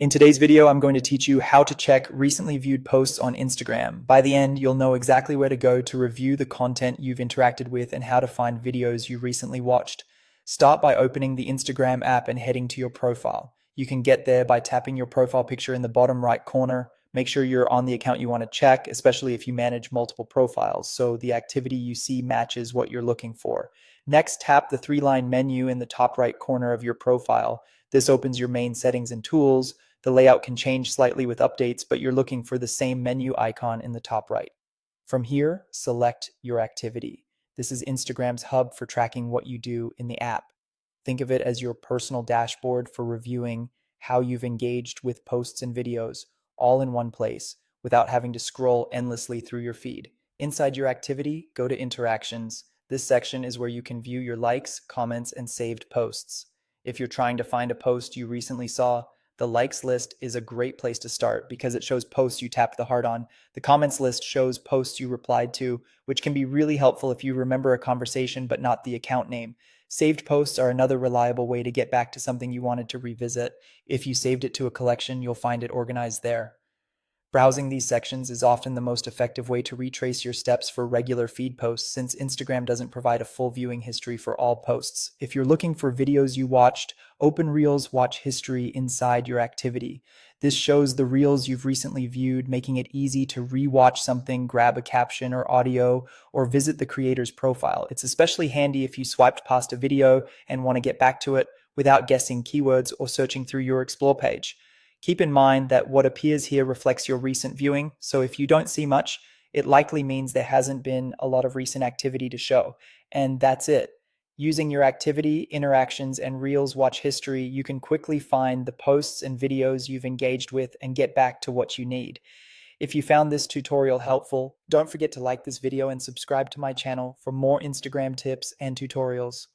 In today's video, I'm going to teach you how to check recently viewed posts on Instagram. By the end, you'll know exactly where to go to review the content you've interacted with and how to find videos you recently watched. Start by opening the Instagram app and heading to your profile. You can get there by tapping your profile picture in the bottom right corner. Make sure you're on the account you want to check, especially if you manage multiple profiles, so the activity you see matches what you're looking for. Next, tap the three-line menu in the top right corner of your profile. This opens your main settings and tools. The layout can change slightly with updates, but you're looking for the same menu icon in the top right. From here, select your activity. This is Instagram's hub for tracking what you do in the app. Think of it as your personal dashboard for reviewing how you've engaged with posts and videos, all in one place, without having to scroll endlessly through your feed. Inside your activity, go to Interactions. This section is where you can view your likes, comments, and saved posts. If you're trying to find a post you recently saw, the likes list is a great place to start because it shows posts you tapped the heart on. The comments list shows posts you replied to, which can be really helpful if you remember a conversation but not the account name. Saved posts are another reliable way to get back to something you wanted to revisit. If you saved it to a collection, you'll find it organized there. Browsing these sections is often the most effective way to retrace your steps for regular feed posts, since Instagram doesn't provide a full viewing history for all posts. If you're looking for videos you watched, open Reels Watch History inside your activity. This shows the reels you've recently viewed, making it easy to rewatch something, grab a caption or audio, or visit the creator's profile. It's especially handy if you swiped past a video and want to get back to it without guessing keywords or searching through your Explore page. Keep in mind that what appears here reflects your recent viewing, so if you don't see much, it likely means there hasn't been a lot of recent activity to show. And that's it. Using your activity, interactions, and Reels Watch History, you can quickly find the posts and videos you've engaged with and get back to what you need. If you found this tutorial helpful, don't forget to like this video and subscribe to my channel for more Instagram tips and tutorials.